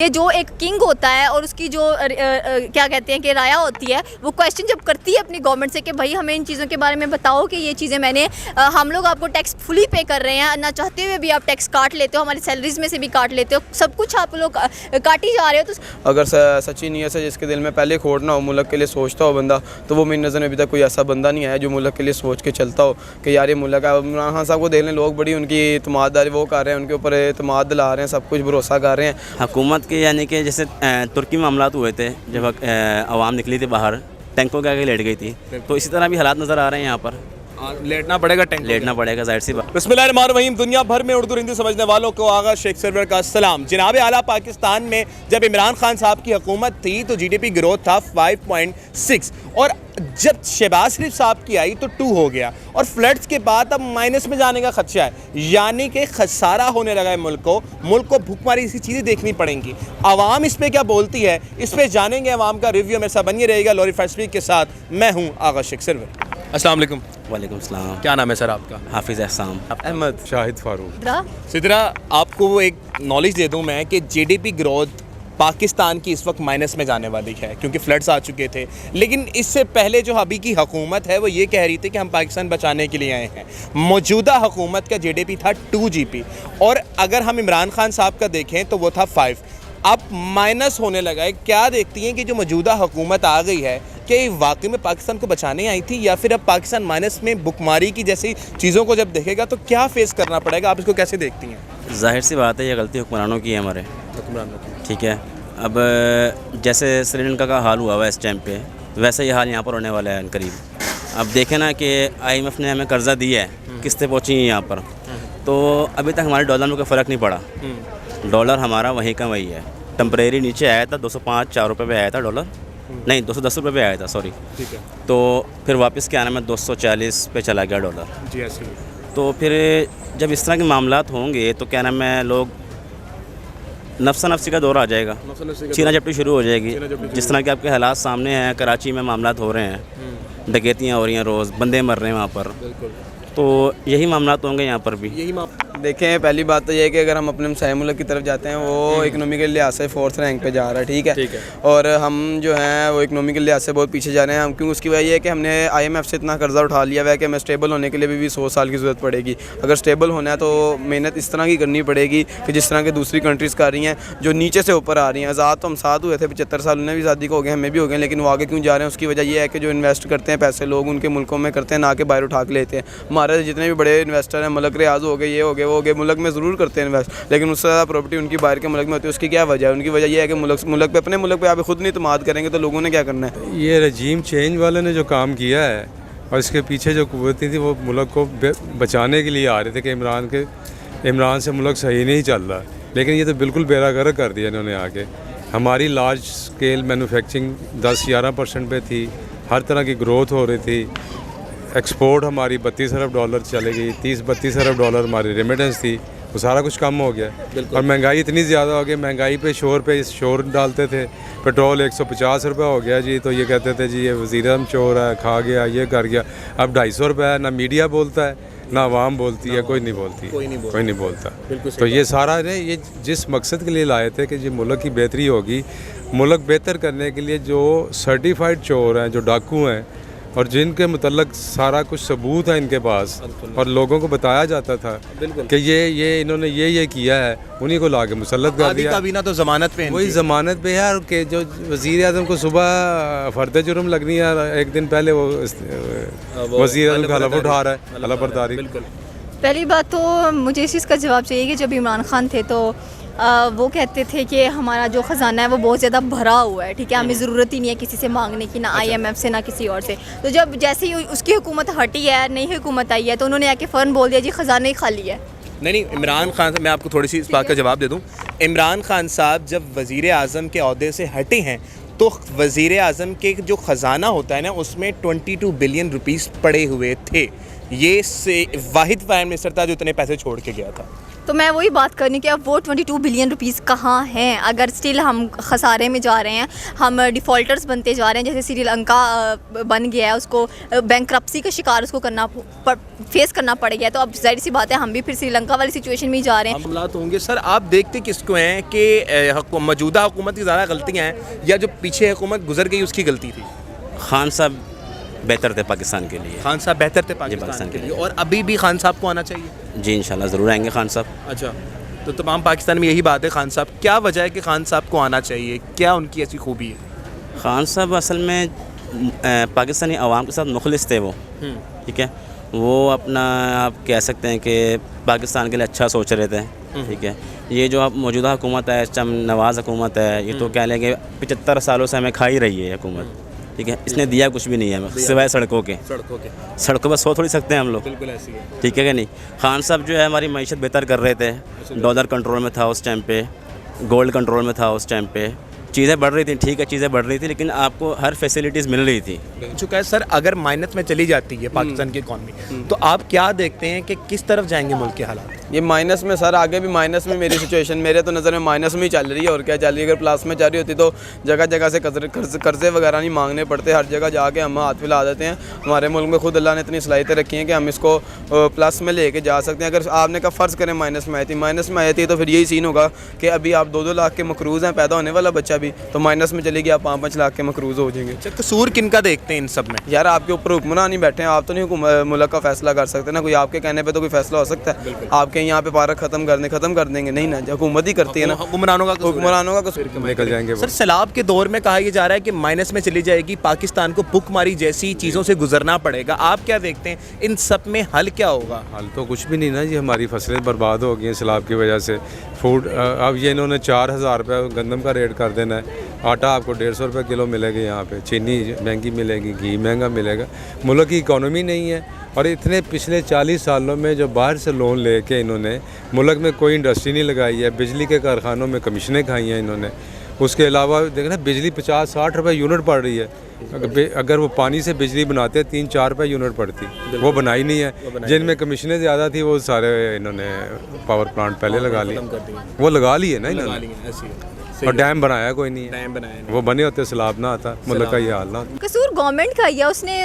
ये जो एक किंग होता है और उसकी जो क्या कहते हैं कि राया होती है, वो क्वेश्चन जब करती है अपनी गवर्नमेंट से कि भाई हमें इन चीज़ों के बारे में बताओ कि ये चीज़ें हम लोग आपको टैक्स फुली पे कर रहे हैं, ना चाहते हुए भी आप टैक्स काट लेते हो, हमारी सैलरीज में से भी काट लेते हो, सब कुछ आप लोग काट ही जा रहे हो। तो अगर सच्ची नीयत से जिसके दिल में पहले खोट ना हो, मुल्क के लिए सोचता हो बंदा, तो वो मेरी नज़र में अभी तक कोई ऐसा बंदा नहीं आया जो मुल्क के लिए सोच के चलता हो कि यार ये मुल्क है। इमरान खान साहब को देख लें, लोग बड़ी उनकी इतमाददारी वो कर रहे हैं, उनके ऊपर इतमाद दिला रहे हैं, सब कुछ भरोसा कर रहे हैं हुकूमत के। यानी कि जैसे तुर्की में मामलात हुए थे, जब आवाम निकली थी बाहर, टैंकों के आगे लेट गई थी, तो इसी तरह भी हालात नज़र आ रहे हैं यहाँ पर। लेटना पड़ेगा, टैंक लेटना पड़ेगा, जाहिर सी बात। बिस्मिल्लाहिर्रहमानिर्रहीम। दुनिया भर में उर्दू हिंदी समझने वालों को आगा शेख सरवर का सलाम। जनाब आला, पाकिस्तान में जब इमरान खान साहब की हुकूमत थी तो जीडीपी ग्रोथ था 5.6, और जब शहबाज शरीफ साहब की आई तो 2 हो गया, और फ्लड्स के बाद अब माइनस में जाने का खदशा है, यानी कि खसारा होने लगा है मुल्क को भूखमारी ऐसी चीज़ें देखनी पड़ेंगी। आवाम इस पर क्या बोलती है, इस पर जानेंगे आवाम का रिव्यू। मेरे साथ बनिए रहेगा लॉरी फर्स्ट वीक के साथ, मैं हूँ आगा शेख सरवर। अस्सलाम वालेकुम। वालेकुम सलाम। क्या नाम है सर आपका? हाफिज़ एहसान अहमद शाहिद फारूक। सिद्रा, आपको एक नॉलेज दे दूं मैं कि जीडीपी ग्रोथ पाकिस्तान की इस वक्त माइनस में जाने वाली है क्योंकि फ्लड्स आ चुके थे, लेकिन इससे पहले जो अभी की हुकूमत है वो ये कह रही थी कि हम पाकिस्तान बचाने के लिए आए हैं। मौजूदा हुकूमत का जीडीपी था 2 GP, और अगर हम इमरान खान साहब का देखें तो वो था 5। अब माइनस होने लगा है। क्या देखती हैं कि जो मौजूदा हुकूमत आ गई है, कि वाकई में पाकिस्तान को बचाने आई थी, या फिर अब पाकिस्तान माइनस में भुखमारी की जैसी चीज़ों को जब देखेगा तो क्या फेस करना पड़ेगा? आप इसको कैसे देखती हैं? जाहिर सी बात है, ये गलती हुक्मरानों की है हमारे, ठीक है। अब जैसे श्रीलंका का हाल हुआ हुआ इस टाइम पे, वैसे ही हाल यहाँ पर होने वाला है करीब। अब देखें ना कि IMF ने हमें कर्जा दिया है, किस्तें पहुँची हैं यहाँ पर, तो अभी तक हमारे डॉलर में कोई फ़र्क नहीं पड़ा। डॉलर हमारा वहीं का वही है। टेम्परेरी नीचे आया था, 205-4 रुपये पे आया था डॉलर, नहीं 210 रुपये पे आया था, सॉरी, ठीक है। तो फिर वापस क्या नाम है 240 पे चला गया डॉलर। जी ऐसे ही। तो फिर जब इस तरह के मामलात होंगे तो क्या नाम है, लोग नफ्सा नफ्सी का दौर आ जाएगा, छीना झपटी शुरू हो जाएगी। जिस तरह के आपके हालात सामने हैं, कराची में मामलात हो रहे हैं, डकैतियाँ हो रही हैं, रोज़ बंदे मर रहे हैं वहाँ पर, तो यही मामलात होंगे यहाँ पर भी। यही देखें, पहली बात तो ये है कि अगर हम अपने हमसाया मुल्क की तरफ जाते हैं, वो इकनॉमिकल लिहाज से 4th रैंक पे जा रहा है, ठीक है। और हम जो हैं वो इकनॉमिकल लिहाज से बहुत पीछे जा रहे हैं। हम क्यों? उसकी वजह ये है कि हमने IMF से इतना कर्जा उठा लिया हुआ है कि हमें स्टेबल होने के लिए भी 100 साल की ज़रूरत पड़ेगी। अगर स्टेबल होना है तो मेहनत इस तरह की करनी पड़ेगी कि जिस तरह की दूसरी कंट्रीज़ कर रही हैं, जो नीचे से ऊपर आ रही हैं। आज़ाद तो हम साथ हुए थे, 75 साल उन्हें भी शादी को हो गए, हमें भी हो गए, लेकिन वो आगे क्यों जा रहे हैं? उसकी वजह यह है कि जो इन्वेस्ट करते हैं पैसे लोग उनके मुल्कों में करते हैं, ना कि बाहर उठा के लेते हैं। हमारे जितने भी बड़े इन्वेस्टर हैं, मलक रियाज हो गए, ये हो गए, वो हो गए, मुल्क में ज़रूर करते हैं इन्वेस्ट, लेकिन उससे ज़्यादा प्रॉपर्टी उनकी बाहर के मुल्क में होती है। उसकी क्या वजह है? उनकी वजह यह है कि मुल्क पे, अपने मुल्क पे आप खुद नहीं इत्मीनाद करेंगे तो लोगों ने क्या करना है? ये रजीम चेंज वाले ने जो काम किया है, और इसके पीछे जो कुव्वतें थी वो मुल्क को बचाने के लिए आ रहे थे कि इमरान से मुल्क सही नहीं चल रहा, लेकिन ये तो बिल्कुल बेरागर्क कर दिया इन्होंने आके। हमारी लार्ज स्केल मैन्युफैक्चरिंग 10-11% पे थी, हर तरह की ग्रोथ हो रही थी, एक्सपोर्ट हमारी 32 अरब डॉलर चले गई, 30-32 अरब डॉलर हमारी रेमिटेंस थी, वो सारा कुछ कम हो गया। और महंगाई इतनी ज़्यादा हो गई, महंगाई पे शोर डालते थे। पेट्रोल 150 रुपये हो गया जी, तो ये कहते थे जी ये वज़ीर-ए-आज़म चोर है, खा गया, ये कर गया। अब 250 रुपये है। ना मीडिया बोलता है, ना आवाम बोलती है, कोई नहीं बोलता। तो ये सारा ने ये जिस मकसद के लिए लाए थे कि जी मुल्क की बेहतरी होगी, मुल्क बेहतर करने के लिए जो सर्टिफाइड चोर हैं, जो डाकू हैं, और जिनके मुतल्लक सारा कुछ सबूत है इनके पास, और लोगों को बताया जाता था कि ये इन्होंने ये किया है, उन्हीं को लाके मुसल्लत कर दिया। काबीना तो ज़मानत पे, वही ज़मानत पे है, और कि जो वज़ीर-ए-आज़म को सुबह फर्द जुर्म लगनी है, एक दिन पहले वो वज़ीर-ए-आज़म का हलफ उठा रहा है, हलफ बर्दारी। पहली बात तो मुझे इस चीज़ का जवाब चाहिए कि जब इमरान खान थे तो वो कहते थे कि हमारा जो ख़जाना है वो बहुत ज़्यादा भरा हुआ है, ठीक है, हमें ज़रूरत ही नहीं है किसी से मांगने की, ना IMF से ना किसी और से। तो जब जैसे ही उसकी हुकूमत हटी है, नई हुकूमत आई है, तो उन्होंने आके फ़ौरन बोल दिया जी ख़जाना ही खाली है। नहीं, इमरान खान साहब, मैं आपको थोड़ी सी इस बात का जवाब दे दूं। इमरान खान साहब जब वज़ीर-ए-आज़म के ओहदे से हटे हैं तो वज़ीर-ए-आज़म के जो ख़जाना होता है ना, उसमें 22 बिलियन रुपीस पड़े हुए थे। ये से वाहिद प्राइम मिनिस्टर था जो इतने पैसे छोड़ के गया था। तो मैं वही बात करनी कि अब वो 22 बिलियन रुपीस कहाँ हैं, अगर स्टिल हम खसारे में जा रहे हैं, हम डिफ़ॉल्टर्स बनते जा रहे हैं, जैसे श्रीलंका बन गया है, उसको बैंकरप्सी का शिकार उसको फेस करना पड़ गया, तो अब जाहिर सी बात है हम भी फिर श्रीलंका वाली सिचुएशन में ही जा रहे हैं। मामलात होंगे सर। आप देखते किसको हैं कि मौजूदा हुकूमत की ज़्यादा गलतियाँ हैं या जो पीछे हुकूमत गुजर गई उसकी गलती थी? खान साहब बेहतर थे पाकिस्तान के लिए। खान साहब बेहतर थे पाकिस्तान के लिए, और अभी भी खान साहब को आना चाहिए? जी इंशाल्लाह ज़रूर आएंगे खान साहब। अच्छा, तो तमाम पाकिस्तान में यही बात है, खान साहब क्या वजह है कि खान साहब को आना चाहिए, क्या उनकी ऐसी खूबी है? खान साहब असल में पाकिस्तानी अवाम के साथ मुखलिस थे वो, ठीक है, वो अपना आप कह सकते हैं कि पाकिस्तान के लिए अच्छा सोच रहे थे, ठीक है। ये जो अब मौजूदा हुकूमत है, इस टाइम नवाज़ हुकूमत है, ये तो कह लेंगे 75 सालों से हमें खा ही रही है हुकूमत, ठीक है। इसने दिया कुछ भी नहीं है सिवाय सड़कों के। सड़कों पर सो थोड़ी सकते हैं हम लोग, बिल्कुल ऐसी है। ठीक है कि नहीं। खान साहब जो है हमारी मईशत बेहतर कर रहे थे, डॉलर कंट्रोल में था उस टाइम पे, गोल्ड कंट्रोल में था उस टाइम पे, चीज़ें बढ़ रही थी, ठीक है चीज़ें बढ़ रही थी, लेकिन आपको हर फैसिलिटीज़ मिल रही थी। चुका है सर, अगर माइनस में चली जाती है पाकिस्तान की इकॉनमी, तो आप क्या देखते हैं कि किस तरफ जाएंगे मुल्क के हालात? ये माइनस में सर, आगे भी माइनस में मेरी सिचुएशन मेरे तो नज़र में माइनस में ही चल रही है, और क्या चल रही है। अगर प्लस में जा रही होती तो जगह जगह से कर्जे वगैरह नहीं मांगने पड़ते, हर जगह जाके हम हाथ फैला देते हैं। हमारे मुल्क में खुद अल्लाह ने इतनी सलाहियतें रखी हैं कि हम इसको प्लस में लेके जा सकते हैं। अगर आपने कहा फ़र्ज़ करें माइनस में आई थी तो फिर यही सीन होगा कि अभी आप 2-2 लाख के मकरूज़ हैं, पैदा होने वाला बच्चा भी, तो माइनस में चलेगी, आप 5-5 लाख के मकरूज़ हो जाएंगे। अच्छा, कसूर किनका देखते हैं इन सब में? यार आपके ऊपर हुक्मरान नहीं बैठे हैं, आप तो नहीं मुल्क का फैसला कर सकते ना, कोई आपके कहने पे तो कोई फैसला हो सकता है? आपके यहाँ पे पारा खत्म कर देंगे नहीं ना, हुकूमत ही करती है ना, हुक्मरानों का कसूर निकल जाएंगे वो। सर, सैलाब के दौर में कहा यह जा रहा है कि माइनस में चली जाएगी, पाकिस्तान को भुखमरी जैसी चीज़ों से गुजरना पड़ेगा। आप क्या देखते हैं इन सब में हल क्या होगा? हाल तो कुछ भी नहीं ना जी, हमारी फसलें बर्बाद हो गई हैं सैलाब की वजह से। फूड अब ये इन्होंने 4000 रुपये गंदम का रेट कर देना है, आटा आपको 150 रुपये किलो मिलेगा यहाँ पे, चीनी महंगी मिलेगी, घी महंगा मिलेगा। मुल्क की इकॉनमी नहीं है, और इतने पिछले 40 सालों में जो बाहर से लोन लेके इन्होंने मुल्क में कोई इंडस्ट्री नहीं लगाई है, बिजली के कारखानों में कमीशनें खाई हैं इन्होंने। उसके अलावा देखना बिजली 50-60 रुपये यूनिट पड़ रही है, अगर वो पानी से बिजली बनाते 3-4 रुपये यूनिट पड़ती, वो बनाई नहीं है। जिनमें कमीशनें ज़्यादा थी वो सारे इन्होंने पावर प्लांट पहले लगा लिए, वो लगा लिए ना इन्होंने, और डैम बनाया कोई नहीं है। वो बने होते सैलाब ना आता, मुल्क का ये हाल ना। कसूर गवर्नमेंट का ही है, उसने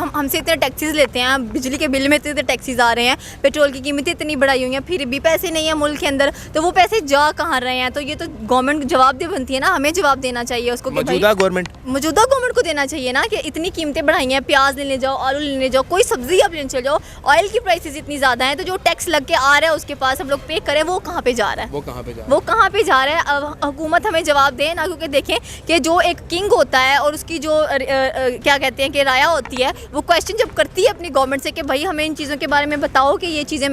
हमसे इतने टैक्सेस लेते हैं, बिजली के बिल में इतने टैक्सेस आ रहे हैं, पेट्रोल की कीमतें इतनी बढ़ाई हुई हैं, फिर भी पैसे नहीं है मुल्क के अंदर, तो वो पैसे जा कहाँ रहे हैं? तो ये तो गवर्नमेंट जवाबदेह बनती है ना, हमें जवाब देना चाहिए उसको। मौजूदा गवर्नमेंट को देना चाहिए ना कि इतनी कीमतें बढ़ाई हैं, प्याज लेने जाओ, आलू लेने जाओ, कोई सब्जी आप लेने चले जाओ, ऑयल की प्राइसेस इतनी ज़्यादा हैं, तो जो टैक्स लग के आ रहा है उसके पास हम लोग पे करें, वो कहाँ पे जा रहा है? वो कहाँ पे जा रहा है? अब हुकूमत हमें जवाब दे ना, क्योंकि देखें कि जो एक किंग होता है और उसकी जो क्या कहते हैं कि राया होती है, वो क्वेश्चन जब करती है अपनी गवर्नमेंट से कि भाई हमें इन चीज़ों के बारे में बताओ कि ये चीज़ें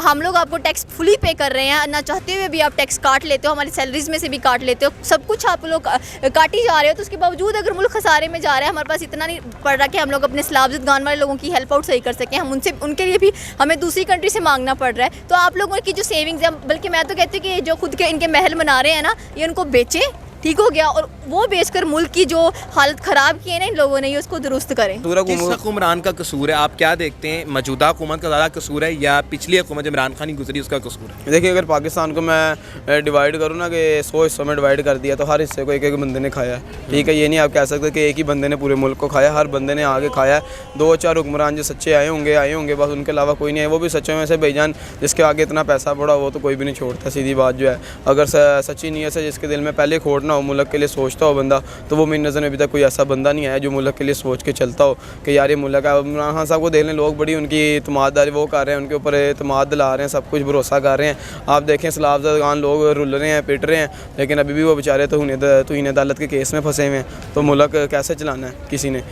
हम लोग आपको टैक्स फुली पे कर रहे हैं, ना चाहते हुए भी आप टैक्स काट लेते हो, हमारी सैलरीज में से भी काट लेते हो, सब कुछ आप लोग काटी जा रहे हो, तो उसके बावजूद अगर मुल्क खसारे में जा रहा है, हमारे पास इतना नहीं पड़ रहा कि हम लोग अपने सलाबजद गान वाले लोगों की हेल्प आउट सही कर सकें, हम उनके लिए भी हमें दूसरी कंट्री से मांगना पड़ रहा है। तो आप लोगों की जो सेविंग्स है, बल्कि मैं तो कहती हूँ कि जो खुद के इनके महल बना रहे हैं ना, ये उनको बेचें, ठीक हो गया, और वो बेचकर मुल्क की जो हालत ख़राब की है ना इन लोगों ने, ये उसको दुरुस्त करें। किस हुक्मरान का कसूर है? आप क्या देखते हैं, मौजूदा हुकूमत का ज़्यादा कसूर है या पिछली हुकूमत इमरान खान की गुजरी उसका कसूर है? देखिए, अगर पाकिस्तान को मैं डिवाइड करूँ ना कि 100 हिस्सों में डिवाइड कर दिया, तो हर हिस्से को एक एक बंदे ने खाया है, ठीक है। ये नहीं आप कह सकते कि एक ही बंदे ने पूरे मुल्क को खाया, हर बंदे ने आगे खाया है। 2-4 हुक्मरान जो सच्चे आए होंगे बस, उनके अलावा कोई नहीं है। वो भी सच्चे में से बेजान जिसके आगे इतना पैसा पड़ा, वो तो कोई भी नहीं छोड़ता, सीधी बात जो है। अगर सच्ची नीयत से जिसके दिल में पहले खोट ना हो, मुल्क के लिए सोचता हो बंदा, तो वो मेरी नज़र में अभी तक कोई ऐसा बंदा नहीं आया जो मुल्क के लिए सोच के चलता हो कि यार ये मुल्क है। इमरान खान साहब को देख लें, लोग बड़ी उनकी इतमाददारी वो कर रहे हैं, उनके ऊपर इतमाद दिला रहे हैं, सब कुछ भरोसा कर रहे हैं। आप देखें सैलाब खान लोग रुल रहे हैं, पिट रहे हैं, लेकिन अभी भी वो बेचारे तौहीन अदालत के केस में फंसे हुए हैं। तो मुल्क कैसे चलाना है किसी ने?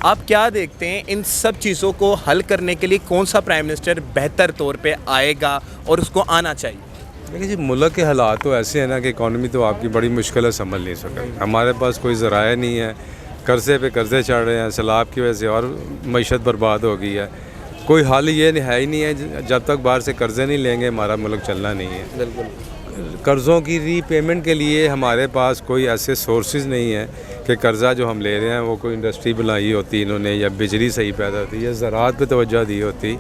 आप क्या देखते हैं इन सब चीज़ों को हल करने के लिए कौन सा प्राइम मिनिस्टर बेहतर तौर पे आएगा और उसको आना चाहिए? देखिए जी, मुल्क के हालात तो ऐसे हैं ना कि इकॉनमी तो आपकी बड़ी मुश्किल है, संभल नहीं सके। हमारे पास कोई ज़राया नहीं है, कर्ज़े पे कर्ज़े चढ़ रहे हैं, सैलाब की वजह से और मईशत बर्बाद हो गई है। कोई हल ये है ही नहीं है, जब तक बाहर से कर्ज़े नहीं लेंगे हमारा मुल्क चलना नहीं है। बिल्कुल, कर्ज़ों की रीपेमेंट के लिए हमारे पास कोई ऐसे सोर्सेज नहीं है कि कर्ज़ा जो हम ले रहे हैं वो कोई इंडस्ट्री बनाई होती इन्होंने, या बिजली सही पैदा होती, या ज़राअत पे तवज्जो दी होती,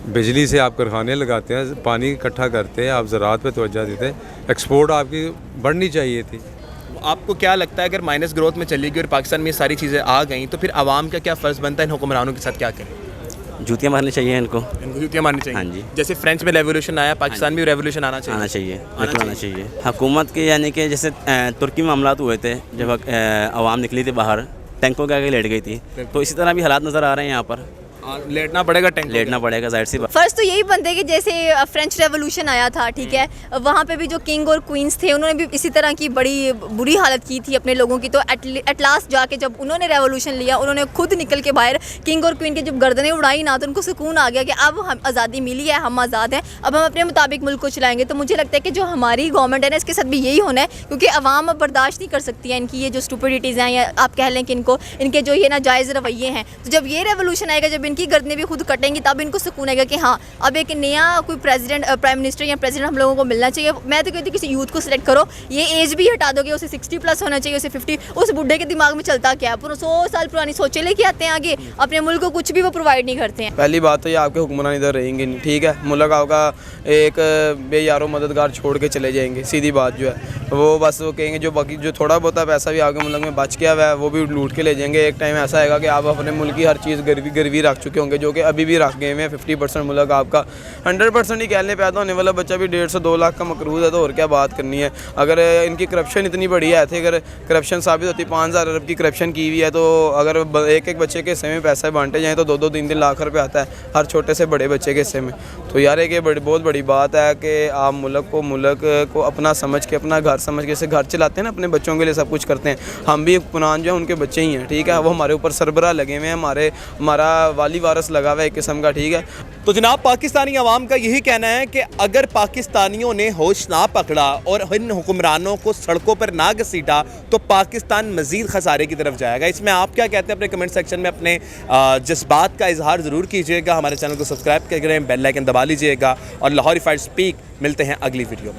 बिजली से आप कारखाने लगाते हैं, पानी इकट्ठा करते हैं, आप ज़राअत पे तवज्जो देते हैं, एक्सपोर्ट आपकी बढ़नी चाहिए थी। आपको क्या लगता है अगर माइनस ग्रोथ में चलेगी और पाकिस्तान में ये सारी चीज़ें आ गई तो फिर आवाम का क्या फ़र्ज़ बनता है इन हुक्मरानों के साथ क्या करें? जूतियाँ मारनी चाहिए इनको। इनको जूतियाँ मारनी चाहिए। हाँ जी। जैसे फ्रेंच में रेवोल्यूशन आया, पाकिस्तान में रेवोल्यूशन आना चाहिए। आना चाहिए, बिल्कुल आना चाहिए। हुकूमत के यानी कि जैसे तुर्की में मामला हुए थे जब आवाम निकली थी बाहर, टैंकों के आगे लेट गई थी, तो इसी तरह भी हालात नज़र आ रहे हैं यहाँ पर। लेटना पड़ेगा, टैंक लेटना पड़ेगा, जाहिर सी बात। फर्स्ट तो यही बनते कि जैसे फ्रेंच रेवोल्यूशन आया था, ठीक है, वहाँ पे भी जो किंग और क्वींस थे उन्होंने भी इसी तरह की बड़ी बुरी हालत की थी अपने लोगों की। तो एट लास्ट जाके जब उन्होंने रेवोल्यूशन लिया, उन्होंने खुद निकल के बाहर किंग और क्वीन के जब गर्दनें उड़ाई ना, तो उनको सुकून आ गया कि अब हम आज़ादी मिली है, हम आज़ाद हैं, अब हम अपने मुताबिक मुल्क को चलाएंगे। तो मुझे लगता है कि जो हमारी गवर्नमेंट है ना, इसके साथ भी यही होना है, क्योंकि अवाम अब बर्दाश्त नहीं कर सकती है इनकी ये जो स्टूपिडिटीज़ हैं, या आप कह लें कि इनके जो ये नाजायज़ रवैये हैं। तो जब ये रेवोल्यूशन आएगा, जब इनकी गर्दनें भी खुद कटेंगी, तब इनको सुकून आएगा कि हाँ अब एक नया कोई प्रेसिडेंट, प्राइम मिनिस्टर या प्रेसिडेंट हम लोगों को मिलना चाहिए। मैं तो कहती किसी यूथ को सिलेक्ट करो, ये एज भी हटा दोगे, उसे 60 प्लस होना चाहिए, उसे 50। उस बुढ़े के दिमाग में चलता क्या है, 100 साल पुरानी सोचें लेके आते हैं आगे, अपने मुल्क को कुछ भी वो प्रोवाइड नहीं करते हैं। पहली बात तो ये आपके हुक्मरान इधर रहेंगे नहीं, ठीक है, मुल्क आपका एक बेयारो मददगार छोड़ के चले जाएंगे, सीधी बात जो है वो बस वो कहेंगे जो बाकी जो थोड़ा बहुत पैसा भी आपके मुल्क में बच गया हुआ है वो भी लूट के ले जाएंगे। एक टाइम ऐसा आएगा कि आप अपने मुल्क की हर चीज़ गिरवी रख चुके होंगे, जो कि अभी भी रख गए हैं। 50% मुल्क आपका 100% ही कह लें, पैदा होने वाला बच्चा भी 150-2 लाख का मकरूज है, तो और क्या बात करनी है। अगर इनकी करप्शन इतनी बड़ी है थी, अगर करप्शन साबित होती, 5000 अरब की करप्शन की हुई है, तो अगर एक एक बच्चे के हिस्से में पैसे बांटे जाएँ तो 2-2, 3-3 लाख रुपये आता है हर छोटे से बड़े बच्चे के हिस्से में। तो यार एक ये बहुत बड़ी बात है कि आप मुल्क को अपना समझ के, अपना घर समझ के, जैसे घर चलाते हैं ना, अपने बच्चों के लिए सब कुछ करते हैं। हम भी हुक्मरान जो है उनके बच्चे ही हैं, ठीक है, वो हमारे ऊपर सरबराह लगे हुए हैं, हमारा वाली वारस लगा हुआ है एक किस्म का, ठीक है। तो जनाब पाकिस्तानी अवाम का यही कहना है कि अगर पाकिस्तानियों ने होश ना पकड़ा और इन हुक्मरानों को सड़कों पर ना घसीटा तो पाकिस्तान मज़ीद खसारे की तरफ जाएगा। इसमें आप क्या कहते हैं अपने कमेंट सेक्शन में अपने जज्बात का इजहार ज़रूर कीजिएगा। हमारे चैनल को सब्सक्राइब करें, बेल आइकन दबा लीजिएगा और लाहौरीफाइड स्पीक मिलते हैं अगली वीडियो में।